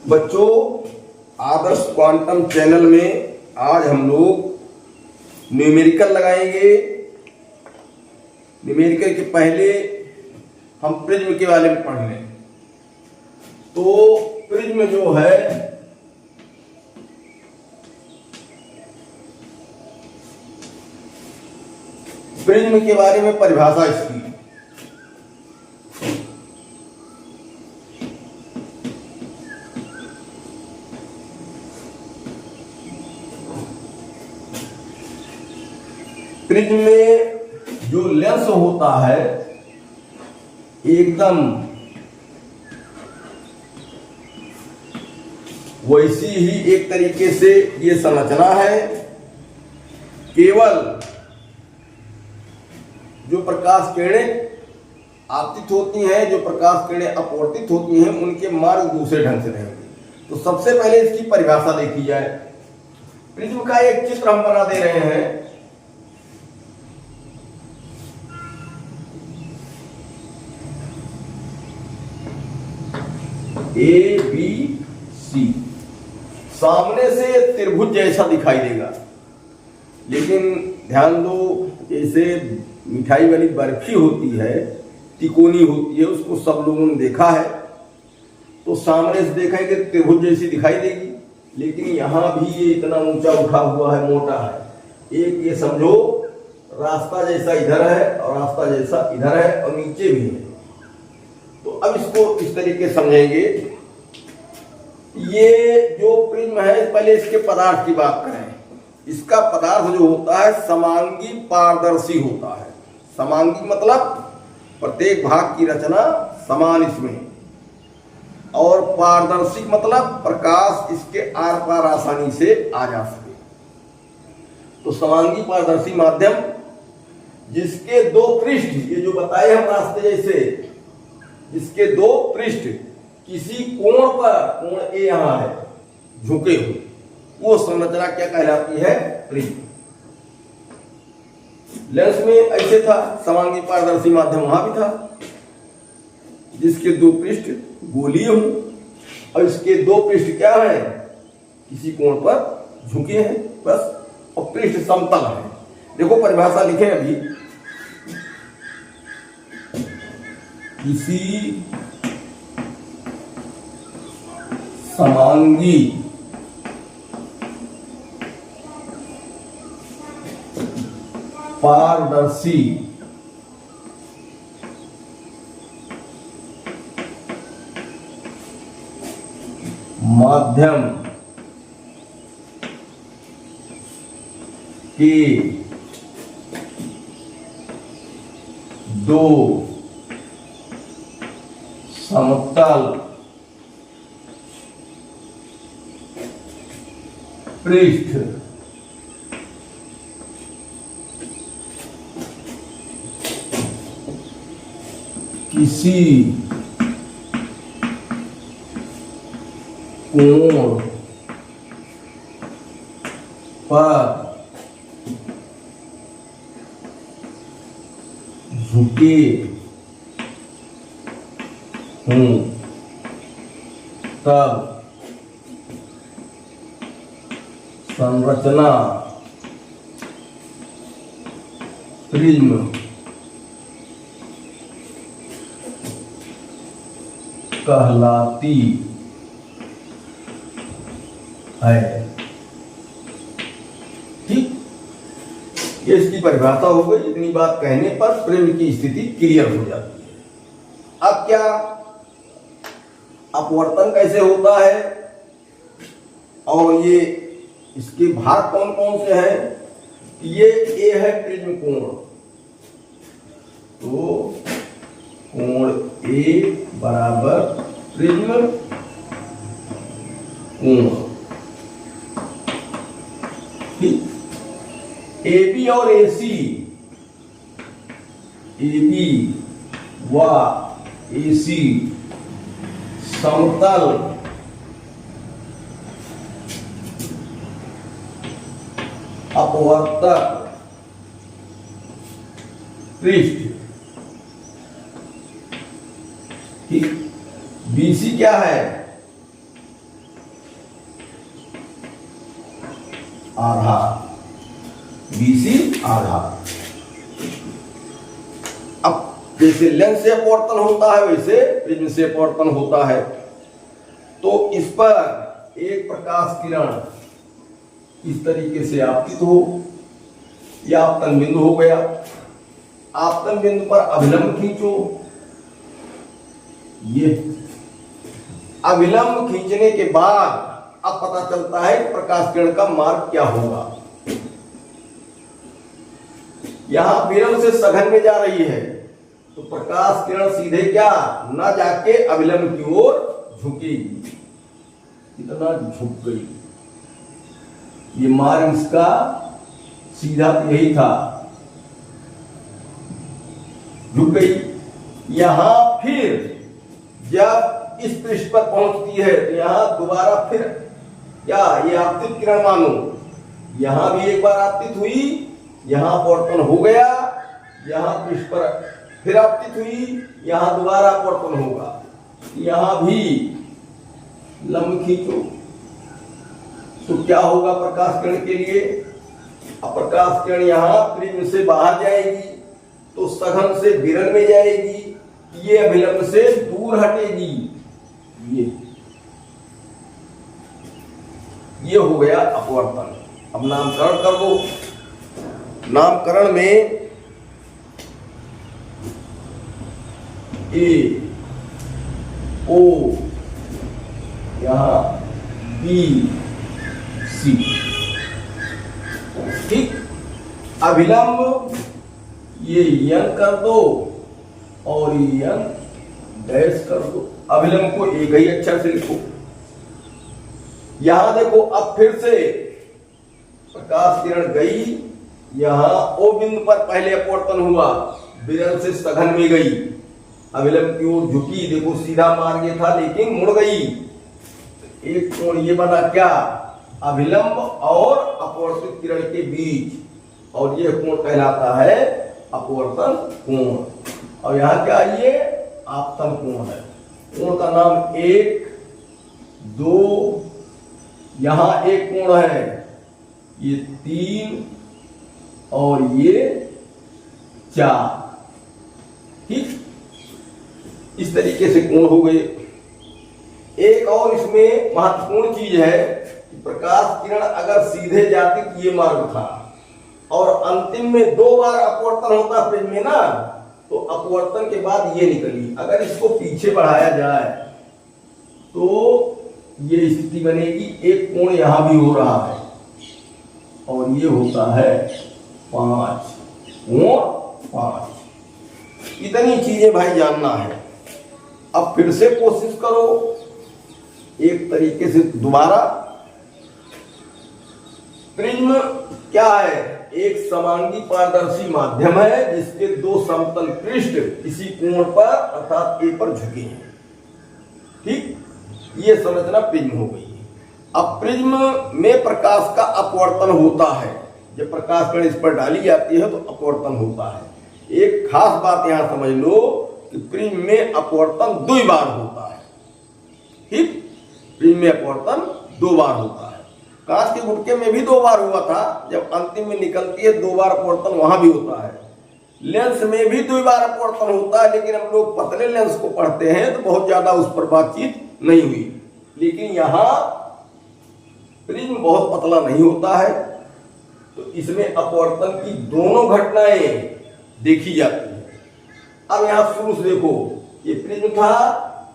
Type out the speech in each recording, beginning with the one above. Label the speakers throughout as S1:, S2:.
S1: बच्चों, आदर्श quantum channel में आज हम लोग न्यूमेरिकल लगाएंगे। न्यूमेरिकल के पहले हम प्रिज्म के बारे में पढ़ लें। तो प्रिज्म जो है प्रिज्म के बारे में परिभाषा इसकी प्रिज्म में जो लेंस होता है एकदम वैसी ही एक तरीके से ये संरचना है। केवल जो प्रकाश किरणें आपतित होती हैं, जो प्रकाश किरणें अपवर्तित होती हैं, उनके मार्ग दूसरे ढंग से रहेंगे। तो सबसे पहले इसकी परिभाषा देखी जाए। प्रिज्म का एक चित्र हम बना दे रहे हैं। ए बी सी सामने से त्रिभुज जैसा दिखाई देगा, लेकिन ध्यान दो, जैसे मिठाई वाली बर्फी होती है, तिकोनी होती है, उसको सब लोगों ने देखा है। तो सामने से देखेंगे त्रिभुज जैसी दिखाई देगी, लेकिन यहां भी ये इतना ऊंचा उठा हुआ है, मोटा है। एक ये समझो रास्ता जैसा इधर है और रास्ता जैसा इधर है और नीचे भी है। तो अब इसको इस तरीके समझेंगे। ये जो प्रिज्म है, पहले इसके पदार्थ की बात करें। इसका पदार्थ जो होता है समांगी पारदर्शी होता है। समांगी मतलब प्रत्येक भाग की रचना समान इसमें, और पारदर्शी मतलब प्रकाश इसके आर पार आसानी से आ जा सके। तो समांगी पारदर्शी माध्यम जिसके दो पृष्ठ, ये जो बताए हम रास्ते जैसे, जिसके दो पृष्ठ किसी कोण पर, कोण ए यहां है, झुके हुए, वो संरचना क्या कहलाती है? प्रिज्म। लेंस में ऐसे था, समांगी पारदर्शी माध्यम वहां भी था, जिसके दो पृष्ठ गोलीय हों और इसके दो पृष्ठ क्या है? किसी कोण पर झुके हैं बस, और पृष्ठ समतल है। देखो परिभाषा लिखे अभी, किसी समांगी पारदर्शी माध्यम के दो समतल पृष्ठ किसी कोण पर झुके हूं, तब संरचना प्रिज्म कहलाती है। ठीक, ये इसकी परिभाषा हो गई। इतनी बात कहने पर प्रिज्म की स्थिति क्लियर हो जाती है। अब क्या अपवर्तन कैसे होता है, और ये इसके भाग कौन कौन से हैं? ये ए है प्रिज्म कोण, तो कोण ए बराबर प्रिज्म कोण। ठीक, ए बी और ए सी, ए बी व ए सी समतल अपवर्तक पृष्ठ। ठीक, बीसी क्या है? आधार, BC आधार। अब जैसे लेंस से अपवर्तन होता है वैसे प्रिज्म से अपवर्तन होता है। तो इस पर एक प्रकाश किरण इस तरीके से आपतित हो, यह आपतन बिंदु हो गया। आपतन बिंदु पर अभिलंब खींचो, ये अभिलंब खींचने के बाद अब पता चलता है कि प्रकाश किरण का मार्ग क्या होगा। यहां विरल से सघन में जा रही है तो प्रकाश किरण सीधे क्या न जाके अभिलंब की ओर झुकेगी, इतना झुक गई। ये मार्ग इसका सीधा यही था, झुक गई। यहां फिर जब इस पृष्ठ पर पहुंचती है तो यहां दोबारा फिर क्या ये आपतित किरण मानो, यहां भी एक बार आपतित हुई, यहां अपवर्तन हो गया, यहां पृष्ठ पर फिर आपतित हुई, यहां दोबारा अपवर्तन होगा। यहां भी लंब खींचो तो क्या होगा प्रकाश किरण के लिए, प्रकाश किरण यहां प्रिज्म से बाहर जाएगी तो सघन से विरल में जाएगी, ये अभिलंब से दूर हटेगी। ये हो गया अपवर्तन। अब नामकरण कर दो। नामकरण में ए ओ यहां बी सी, ठीक। अभिलंब ये यन कर दो और यन डैश कर दो। अभिलंब को एक ही अक्षर से लिखो। यहां देखो अब फिर से प्रकाश किरण गई, यहां ओ बिंदु पर पहले अपवर्तन हुआ, विरल से सघन में गई, अभिलंब की ओर झुकी, देखो सीधा मार्ग ये था लेकिन मुड़ गई। एक कोण ये बना क्या, अभिलंब और अपवर्तित किरण के बीच, और ये कोण कहलाता है अपवर्तन कोण। और यहां क्या, ये आपतन कोण है। कोण का नाम 1 2, यहां एक कोण है ये 3 और ये 4, ठीक। इस तरीके से कोण हो गए। एक और इसमें महत्वपूर्ण चीज है कि प्रकाश किरण अगर सीधे जाती तो ये मार्ग था, और अंतिम में 2 बार अपवर्तन होता प्रिज्म में ना, तो अपवर्तन के बाद ये निकली। अगर इसको पीछे बढ़ाया जाए तो ये स्थिति बनेगी, एक कोण यहां भी हो रहा है और ये होता है 5 कोण 5। इतनी चीजें भाई जानना है। अब फिर से कोशिश करो एक तरीके से दोबारा। प्रिज्म क्या है, एक समांगी पारदर्शी माध्यम है जिसके 2 समतल पृष्ठ किसी कोण पर अर्थात ए पर झुके हैं, ठीक। ये संरचना प्रिज्म हो गई। अब प्रिज्म में प्रकाश का अपवर्तन होता है, जब प्रकाश किरण इस पर डाली जाती है तो अपवर्तन होता है। एक खास बात यहां समझ लो कि प्रिज्म में अपवर्तन 2 बार होता है, ठीक। प्रिज्म में अपवर्तन 2 बार होता है। कांच के गुटके में भी 2 बार हुआ था, जब अंतिम में निकलती है 2 बार अपवर्तन वहां भी होता है। लेंस में भी 2 बार अपवर्तन होता है, लेकिन हम लोग पतले लेंस को पढ़ते हैं तो बहुत ज्यादा उस पर बातचीत नहीं हुई। लेकिन यहां प्रिज्म बहुत पतला नहीं होता है तो इसमें अपवर्तन की दोनों घटनाएं देखी जाती है। अब यहां शुरू से देखो, ये प्रिज्म था,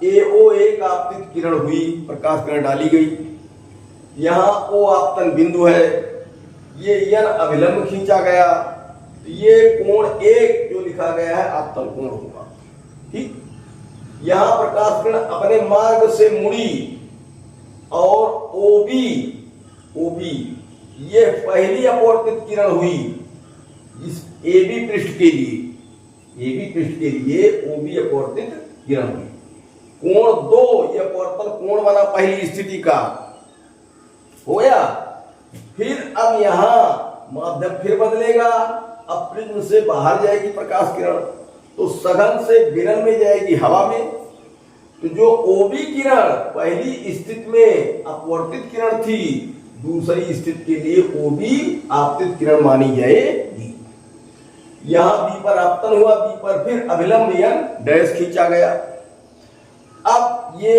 S1: AO1 आपतित किरण हुई, प्रकाश किरण डाली गई, यहां O आपतन बिंदु है, ये यन अभिलंब खींचा गया, तो ये कोण 1 जो लिखा गया है आपतन कोण होगा, ठीक। यहां प्रकाश किरण अपने मार्ग से मुड़ी और OB ये पहली अपवर्तित किरण हुई इस AB पृष्ठ के लिए OB अपवर्तित किरण हुई। कोण 2 ये अपवर्तन कोण बना पहली स्थिति का, हो गया। फिर अब यहां माध्यम फिर बदलेगा, अब प्रिज्म से बाहर जाएगी प्रकाश किरण तो सघन से विरल में जाएगी हवा में। तो जो OB किरण पहली स्थिति में अपवर्तित किरण थी दूसरी स्थिति के लिए ओ बी आपतित किरण मानी जाएगी। यहां बी पर आपतन हुआ, बी पर फिर अभिलंब यन डैश खींचा गया। अब ये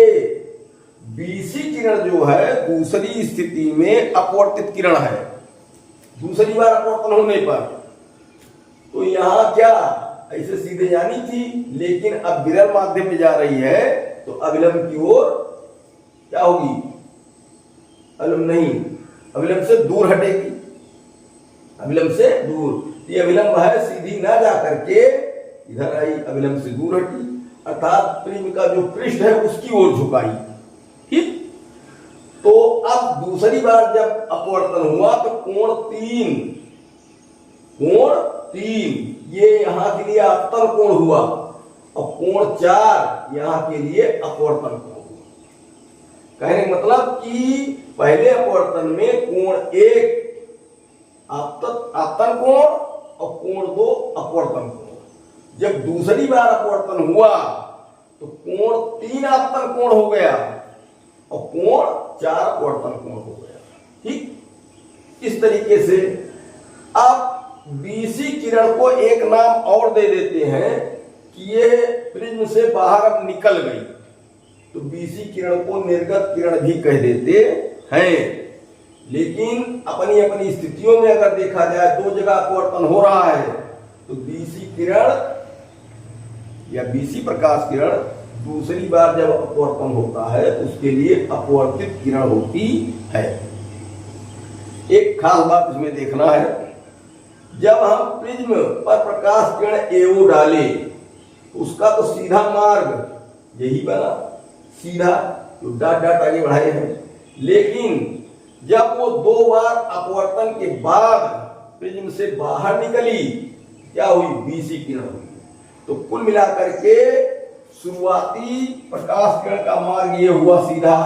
S1: बीसी किरण जो है दूसरी स्थिति में अपवर्तित किरण है, दूसरी बार अपवर्तन होने पर। तो यहां क्या ऐसे सीधे जानी थी, लेकिन अब विरल माध्यम में जा रही है तो अविलंब की ओर क्या होगी, अविलंब नहीं, अविलंब से दूर हटेगी, अविलंब से दूर। ये अविलंब है सीधी ना जा करके इधर आई, अविलंब से दूर हटी, अर्थात प्रिज्म का जो पृष्ठ है उसकी ओर झुकाई। ठीक, तो अब दूसरी बार जब अपवर्तन हुआ तो कोण 3 ये यहां के लिए आपतन कोण हुआ, और कोण 4 यहां के लिए अपवर्तन कोण हुआ। कहने का मतलब कि पहले अपवर्तन में कोण 1 आपतन कोण और कोण 2 अपवर्तन कोण। जब दूसरी बार अपवर्तन हुआ तो कोण 3 आपतन कोण हो गया और कोण 4 अपवर्तन कोण हो गया। ठीक, इस तरीके से आप बीसी किरण को एक नाम और दे देते हैं कि ये प्रिज्म से बाहर अब निकल गई, तो बीसी किरण को निर्गत किरण भी कह देते हैं। लेकिन अपनी अपनी स्थितियों में अगर देखा जाए, दो जगह अपवर्तन हो रहा है तो बीसी किरण या बीसी प्रकाश किरण दूसरी बार जब अपवर्तन होता है तो उसके लिए अपवर्तित किरण होती है। एक खास बात इसमें देखना है, जब हम प्रिज्म पर प्रकाश किरण एओ डाले उसका तो सीधा मार्ग यही बना, सीधा जो डाट आगे बढ़ाए हैं। लेकिन जब वो 2 बार अपवर्तन के बाद प्रिज्म से बाहर निकली, क्या हुई, बीसी किरण हुई। तो कुल मिलाकर के शुरुआती प्रकाश किरण का मार्ग ये हुआ सीधा,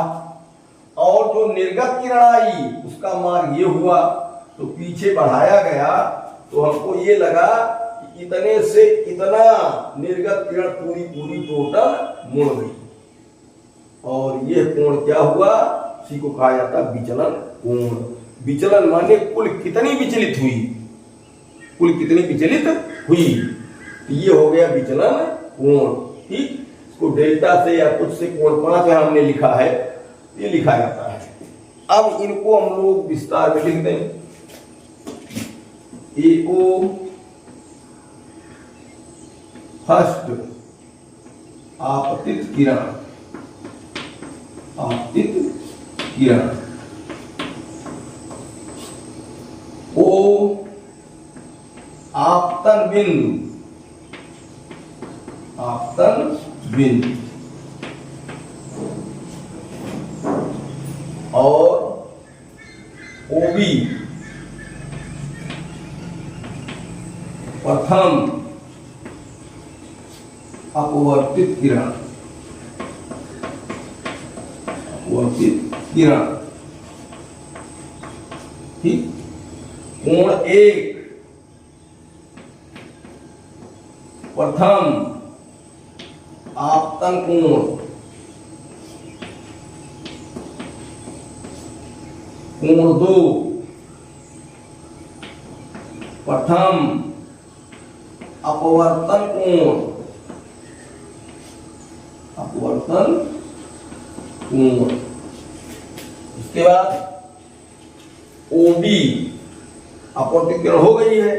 S1: और जो निर्गत किरण आई उसका मार्ग ये हुआ। तो पीछे बढ़ाया गया तो हमको ये लगा कि इतने से इतना निर्गत किरण पूरी टोटल मुड़ गई, और ये कोण क्या हुआ, इसी को कहा जाता विचलन कोण। विचलन माने कुल कितनी विचलित हुई, कुल कितनी विचलित हुई, तो ये हो गया विचलन कोण। ठीक, इसको डेल्टा से या कुछ से कोण 5 हमने लिखा है, ये लिखा जाता है। अब इनको हम लोग विस्तार में लिख दें। एओ फर्स्ट आपतित किरण, आपतित किरण, ओ आपतन बिंदु, आपतन बिंदु, और ओबी प्रथम अपवर्तित किरण, अपवर्तित किरण। ठीक, कोण 1 प्रथम आपतन कोण, कोण 2 प्रथम अपवर्तन कोण, अपवर्तन कोण। उसके बाद ओबी अपवर्तित किरण हो गई है।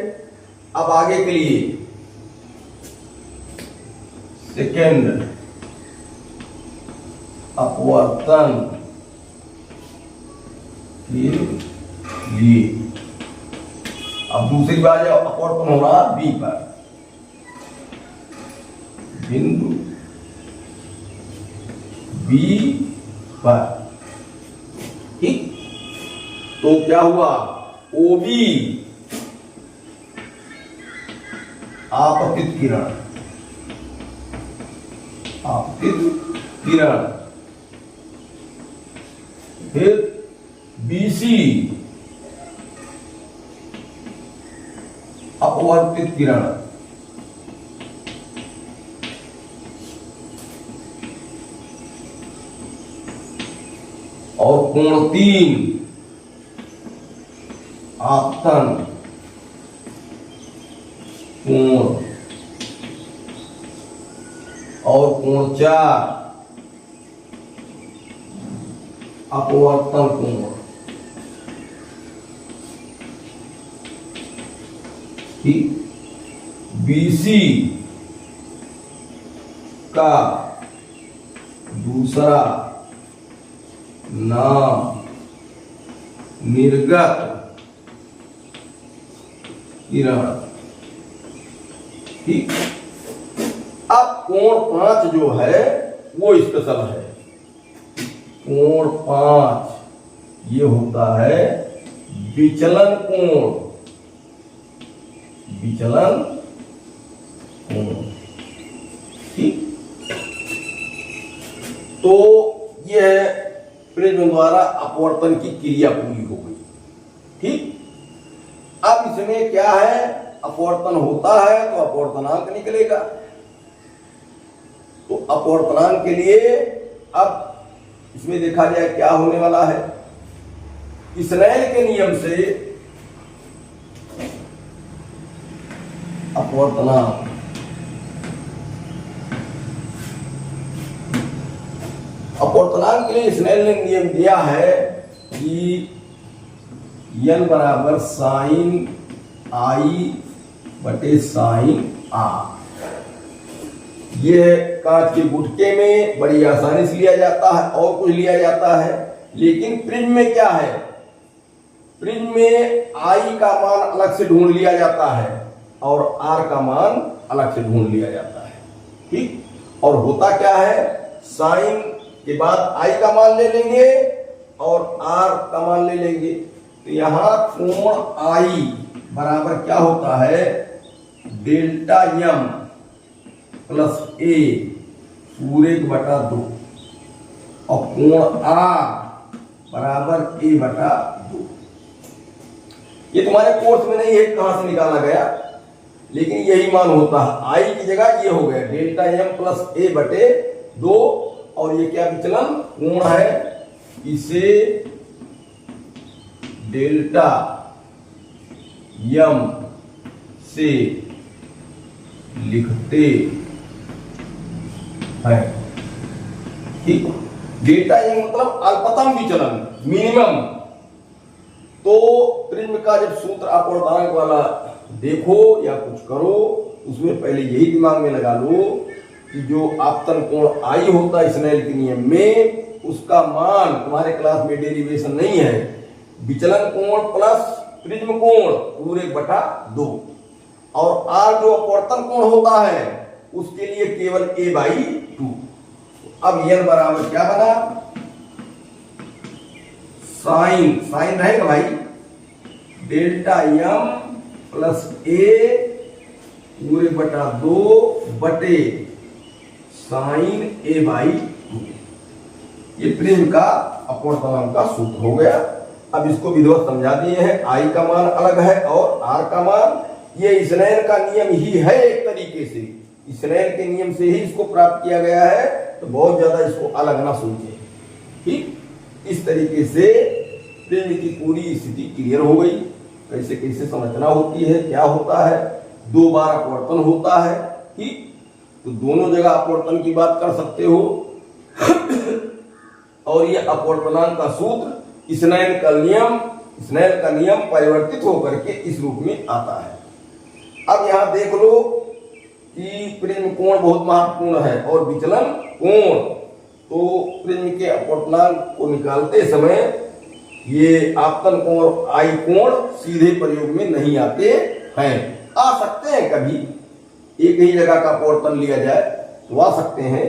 S1: अब आगे के लिए सेकेंड अपवर्तन के लिए, अब दूसरी बार जब अपवर्तन हो रहा बी पर, बिंदु बी पर। ठीक, तो क्या हुआ, ओबी आपतित किरण, आपतित किरण, फिर बीसी अपवर्तित किरण, और कोण 3 आपतन कोण और कोण 4 अपवर्तन कोण। बीसी का दूसरा नाम निर्गत किरण। ठीक, अब कोण 5 जो है वो स्पेशल है। कोण 5 ये होता है विचलन कोण। विचलन कोण। ठीक, तो यह प्रिज्म द्वारा अपवर्तन की क्रिया पूरी हो गई। ठीक, अब इसमें क्या है, अपवर्तन होता है तो अपवर्तनांक निकलेगा। तो अपवर्तनांक के लिए अब इसमें देखा जाए क्या होने वाला है। स्नेल के नियम से अपवर्तनांक के लिए स्नेल ने नियम दिया है कि n बराबर साइन आई बटे साइन आर। यह कांच के गुटके में बड़ी आसानी से लिया जाता है और कुछ लिया जाता है, लेकिन प्रिज्म में क्या है, प्रिज्म में आई का मान अलग से ढूंढ लिया जाता है और आर का मान अलग से ढूंढ लिया जाता है। ठीक, और होता क्या है, साइन के बाद आई का मान ले लेंगे और आर का मान ले लेंगे। तो यहां कोण आई बराबर क्या होता है, डेल्टा एम प्लस ए पूरे बटा 2 और कोण आर बराबर ए बटा 2। ये तुम्हारे कोर्स में नहीं है कहां से निकाला गया, लेकिन यही मान होता है। आई की जगह ये हो गया डेल्टा एम प्लस ए बटे 2 और ये क्या विचलन कोण है, इसे डेल्टा एम से लिखते हैं। ठीक, डेल्टा एम मतलब अल्पतम विचलन, मिनिमम। तो प्रिज्म का जब सूत्र अपवर्तनांक वाला देखो या कुछ करो, उसमें पहले यही दिमाग में लगा लो कि जो आपतन कोण आई होता है स्नेल के नियम में, उसका मान तुम्हारे क्लास में डेरिवेशन नहीं है, विचलन कोण प्लस प्रिज्म कोण पूरे बटा 2 और आर जो अपवर्तन कोण होता है उसके लिए केवल a बाई 2। अब n बराबर क्या बना, साइन साइन रहेगा भाई, डेल्टा एम प्लस ए पूरे बटा 2 बटे साइन ए बाई 2। ये प्रिज्म का अपवर्तनांक का सूत्र हो गया। अब इसको विधिवत समझा दिए हैं, आई का मान अलग है और आर का मान, ये स्नेल का नियम ही है एक तरीके से, स्नेल के नियम से ही इसको प्राप्त किया गया है, तो बहुत ज्यादा इसको अलग ना सोचिए। ठीक, इस तरीके से प्रिज्म की पूरी स्थिति क्लियर हो गई, कैसे कैसे संरचना होती है, क्या होता है, 2 बार अपवर्तन होता है। ठीक, तो दोनों जगह अपवर्तन की बात कर सकते हो और ये अपवर्तनांक का सूत्र स्नेल का नियम परिवर्तित होकर के इस रूप में आता है। अब यहां देख लो कि प्रिज्म कोण बहुत महत्वपूर्ण है और विचलन कोण, तो प्रिज्म के अपवर्तनांक को निकालते समय ये आपतन कोण और आई कोण सीधे प्रयोग में नहीं आते हैं। आ सकते हैं कभी, एक ही जगह का अपवर्तन लिया जाए तो आ सकते हैं,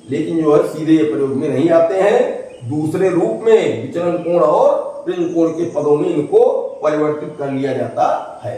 S1: लेकिन जो है सीधे प्रयोग में नहीं आते हैं। दूसरे रूप में विचलन कोण और प्रिज्म कोण के पदों में इनको परिवर्तित कर लिया जाता है।